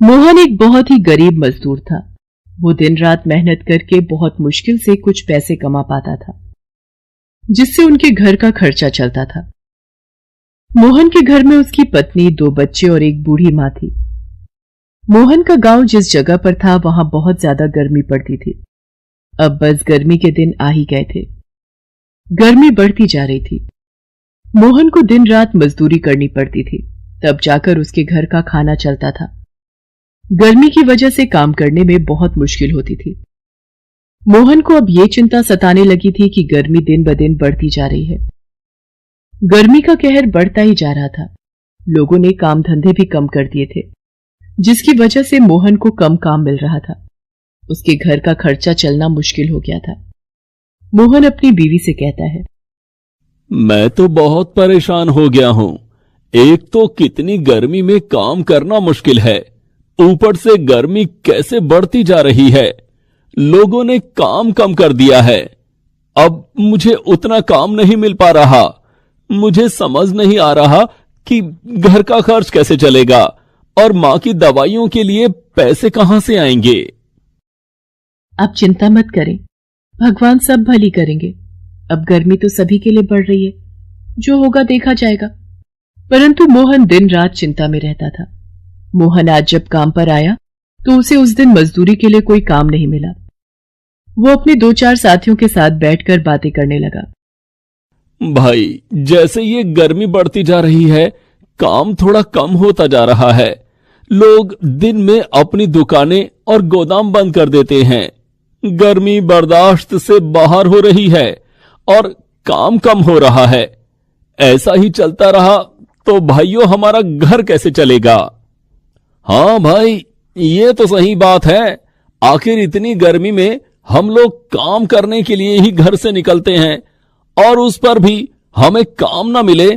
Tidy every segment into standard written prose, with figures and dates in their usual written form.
मोहन एक बहुत ही गरीब मजदूर था। वो दिन रात मेहनत करके बहुत मुश्किल से कुछ पैसे कमा पाता था, जिससे उनके घर का खर्चा चलता था। मोहन के घर में उसकी पत्नी, 2 बच्चे और एक बूढ़ी मां थी। मोहन का गांव जिस जगह पर था वहां बहुत ज्यादा गर्मी पड़ती थी। अब बस गर्मी के दिन आ ही गए थे। गर्मी बढ़ती जा रही थी। मोहन को दिन रात मजदूरी करनी पड़ती थी, तब जाकर उसके घर का खाना चलता था। गर्मी की वजह से काम करने में बहुत मुश्किल होती थी। मोहन को अब ये चिंता सताने लगी थी कि गर्मी दिन ब दिन बढ़ती जा रही है। गर्मी का कहर बढ़ता ही जा रहा था। लोगों ने काम धंधे भी कम कर दिए थे, जिसकी वजह से मोहन को कम काम मिल रहा था। उसके घर का खर्चा चलना मुश्किल हो गया था। मोहन अपनी बीवी से कहता है, मैं तो बहुत परेशान हो गया हूं। एक तो कितनी गर्मी में काम करना मुश्किल है, ऊपर से गर्मी कैसे बढ़ती जा रही है। लोगों ने काम कम कर दिया है। अब मुझे उतना काम नहीं मिल पा रहा। मुझे समझ नहीं आ रहा कि घर का खर्च कैसे चलेगा और मां की दवाइयों के लिए पैसे कहां से आएंगे। आप चिंता मत करें, भगवान सब भली करेंगे। अब गर्मी तो सभी के लिए बढ़ रही है, जो होगा देखा जाएगा। परंतु मोहन दिन रात चिंता में रहता था। मोहन आज जब काम पर आया तो उसे उस दिन मजदूरी के लिए कोई काम नहीं मिला। वो अपने 2-4 साथियों के साथ बैठकर बातें करने लगा। भाई, जैसे ये गर्मी बढ़ती जा रही है, काम थोड़ा कम होता जा रहा है। लोग दिन में अपनी दुकानें और गोदाम बंद कर देते हैं। गर्मी बर्दाश्त से बाहर हो रही है और काम कम हो रहा है। ऐसा ही चलता रहा तो भाइयों हमारा घर कैसे चलेगा। हाँ भाई, ये तो सही बात है। आखिर इतनी गर्मी में हम लोग काम करने के लिए ही घर से निकलते हैं और उस पर भी हमें काम ना मिले,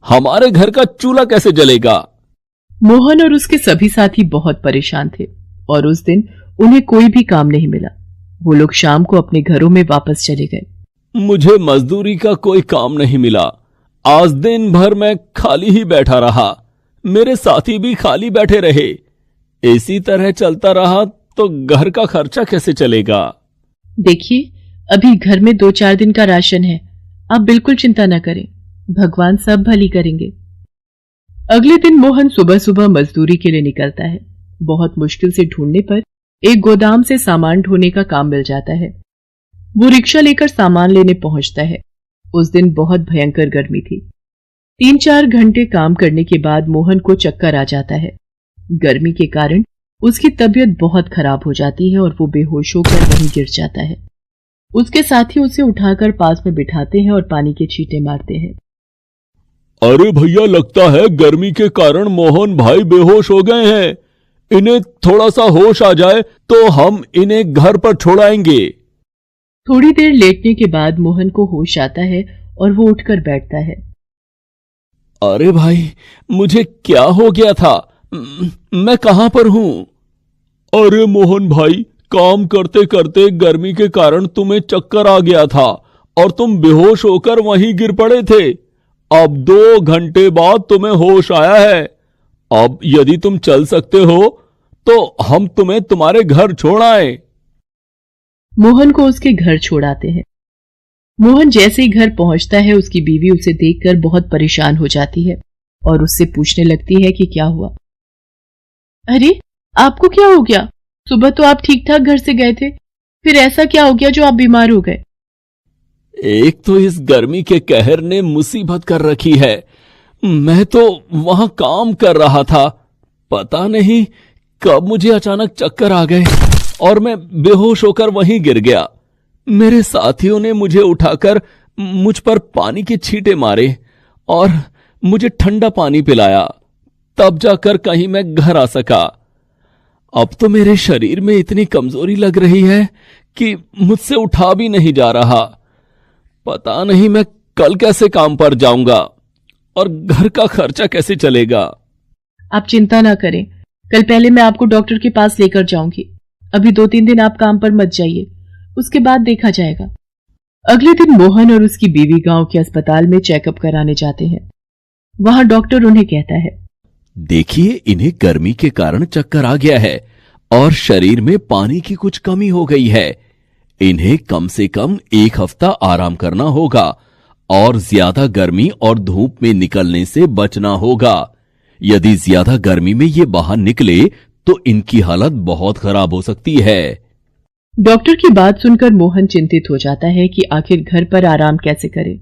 हमारे घर का चूल्हा कैसे जलेगा। मोहन और उसके सभी साथी बहुत परेशान थे और उस दिन उन्हें कोई भी काम नहीं मिला। वो लोग शाम को अपने घरों में वापस चले गए। मुझे मजदूरी का कोई काम नहीं मिला। आज दिन भर मैं खाली ही बैठा रहा। मेरे साथी भी खाली बैठे रहे। इसी तरह चलता रहा तो घर का खर्चा कैसे चलेगा। देखिए, अभी घर में 2-4 दिन का राशन है। आप बिल्कुल चिंता न करें, भगवान सब भली करेंगे। अगले दिन मोहन सुबह सुबह मजदूरी के लिए निकलता है। बहुत मुश्किल से ढूंढने पर एक गोदाम से सामान ढोने का काम मिल जाता है। वो रिक्शा लेकर सामान लेने पहुंचता है। उस दिन बहुत भयंकर गर्मी थी। 3-4 घंटे काम करने के बाद मोहन को चक्कर आ जाता है। गर्मी के कारण उसकी तबीयत बहुत खराब हो जाती है और वो बेहोश होकर वहीं गिर जाता है। उसके साथी उसे उठाकर पास में बिठाते हैं और पानी के छींटे मारते हैं। अरे भैया, लगता है गर्मी के कारण मोहन भाई बेहोश हो गए हैं। इन्हें थोड़ा सा होश आ जाए तो हम इन्हें घर पर छोड़ाएंगे। थोड़ी देर लेटने के बाद मोहन को होश आता है और वो उठकर बैठता है। अरे भाई, मुझे क्या हो गया था? मैं कहां पर हूं? अरे मोहन भाई, काम करते करते गर्मी के कारण तुम्हें चक्कर आ गया था और तुम बेहोश होकर वहीं गिर पड़े थे। अब 2 घंटे बाद तुम्हें होश आया है। अब यदि तुम चल सकते हो तो हम तुम्हें तुम्हारे घर छोड़ आए। मोहन को उसके घर छोड़ाते हैं। मोहन जैसे ही घर पहुंचता है, उसकी बीवी उसे देखकर बहुत परेशान हो जाती है और उससे पूछने लगती है कि क्या हुआ। अरे, आपको क्या हो गया? सुबह तो आप ठीक ठाक घर से गए थे, फिर ऐसा क्या हो गया जो आप बीमार हो गए? एक तो इस गर्मी के कहर ने मुसीबत कर रखी है। मैं तो वहां काम कर रहा था, पता नहीं कब मुझे अचानक चक्कर आ गए और मैं बेहोश होकर वहीं गिर गया। मेरे साथियों ने मुझे उठाकर मुझ पर पानी के छींटे मारे और मुझे ठंडा पानी पिलाया, तब जाकर कहीं मैं घर आ सका। अब तो मेरे शरीर में इतनी कमजोरी लग रही है कि मुझसे उठा भी नहीं जा रहा। पता नहीं मैं कल कैसे काम पर जाऊंगा और घर का खर्चा कैसे चलेगा। आप चिंता ना करें, कल पहले मैं आपको डॉक्टर के पास लेकर जाऊंगी। अभी 2-3 दिन आप काम पर मत जाइए, उसके बाद देखा जाएगा। अगले दिन मोहन और उसकी बीवी गांव के अस्पताल में चेकअप कराने जाते हैं। वहां डॉक्टर उन्हें कहता है, देखिए, इन्हें गर्मी के कारण चक्कर आ गया है और शरीर में पानी की कुछ कमी हो गई है। इन्हें कम से कम 1 हफ्ता आराम करना होगा और ज्यादा गर्मी और धूप में निकलने से बचना होगा। यदि ज्यादा गर्मी में ये बाहर निकले तो इनकी हालत बहुत खराब हो सकती है। डॉक्टर की बात सुनकर मोहन चिंतित हो जाता है कि आखिर घर पर आराम कैसे करे।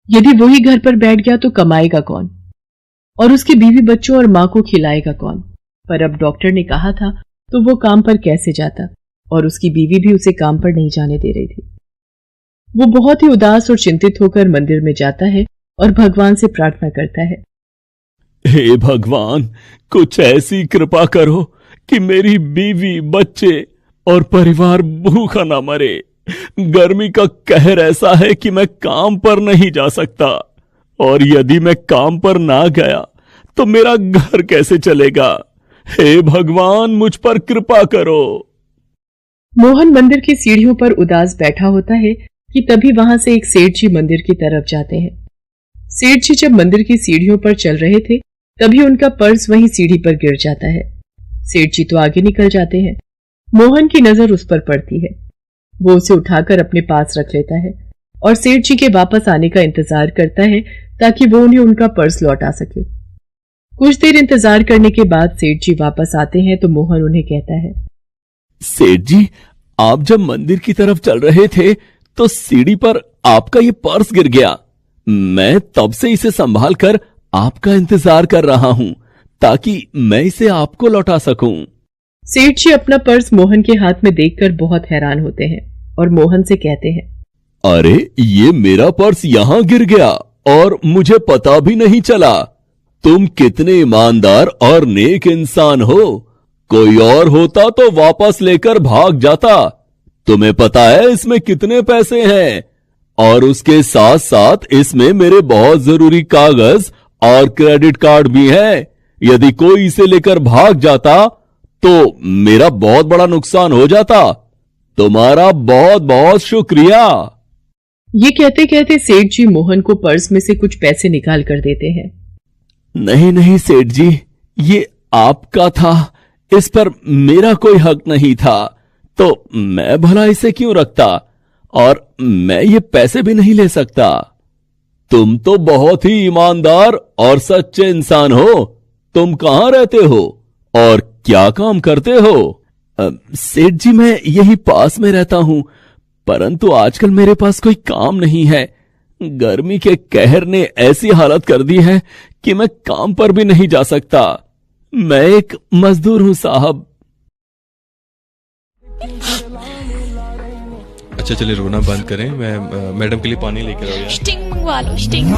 यदि वही घर पर बैठ गया तो कमाएगा कौन और उसकी बीवी बच्चों और मां को खिलाएगा कौन। पर अब डॉक्टर ने कहा था तो वो काम पर कैसे जाता, और उसकी बीवी भी उसे काम पर नहीं जाने दे रही थी। वो बहुत ही उदास और चिंतित होकर मंदिर में जाता है और भगवान से प्रार्थना करता है, हे भगवान, कुछ ऐसी कृपा करो कि मेरी बीवी, बच्चे और परिवार भूखा ना मरे। गर्मी का कहर ऐसा है कि मैं काम पर नहीं जा सकता, और यदि मैं काम पर ना गया तो मेरा घर कैसे चलेगा। हे भगवान, मुझ पर कृपा करो। मोहन मंदिर की सीढ़ियों पर उदास बैठा होता है कि तभी वहां से एक सेठ जी मंदिर की तरफ जाते हैं। सेठ जी जब मंदिर की सीढ़ियों पर चल रहे थे तभी उनका पर्स वहीं सीढ़ी पर गिर जाता है। सेठ जी तो आगे निकल जाते हैं। मोहन की नजर उस पर पड़ती है। वो उसे उठाकर अपने पास रख लेता है और सेठ जी के वापस आने का इंतजार करता है ताकि वो उन्हें उनका पर्स लौटा सके। कुछ देर इंतजार करने के बाद सेठ जी वापस आते हैं तो मोहन उन्हें कहता है, सेठ जी, आप जब मंदिर की तरफ चल रहे थे तो सीढ़ी पर आपका ये पर्स गिर गया। मैं तब से इसे संभाल कर आपका इंतजार कर रहा हूं ताकि मैं इसे आपको लौटा सकूं। सेठ जी अपना पर्स मोहन के हाथ में देखकर बहुत हैरान होते हैं और मोहन से कहते हैं, अरे, ये मेरा पर्स यहां गिर गया और मुझे पता भी नहीं चला। तुम कितने ईमानदार और नेक इंसान हो। कोई और होता तो वापस लेकर भाग जाता। तुम्हें पता है इसमें कितने पैसे हैं, और उसके साथ साथ इसमें मेरे बहुत जरूरी कागज और क्रेडिट कार्ड भी हैं। यदि कोई इसे लेकर भाग जाता तो मेरा बहुत बड़ा नुकसान हो जाता। तुम्हारा बहुत बहुत शुक्रिया। ये कहते कहते सेठ जी मोहन को पर्स में से कुछ पैसे निकाल कर देते हैं। नहीं नहीं सेठ जी, ये आपका था, इस पर मेरा कोई हक नहीं था, तो मैं भला इसे क्यों रखता, और मैं ये पैसे भी नहीं ले सकता। तुम तो बहुत ही ईमानदार और सच्चे इंसान हो। तुम कहां रहते हो और क्या काम करते हो? सेठ जी, मैं यही पास में रहता हूं, परंतु आजकल मेरे पास कोई काम नहीं है। गर्मी के कहर ने ऐसी हालत कर दी है कि मैं काम पर भी नहीं जा सकता। मैं एक मजदूर हूं साहब। अच्छा चलिए, रोना बंद करें। मैं मैडम के लिए पानी लेकर आ गया। स्टिंग मंगवा लो, स्टिंग।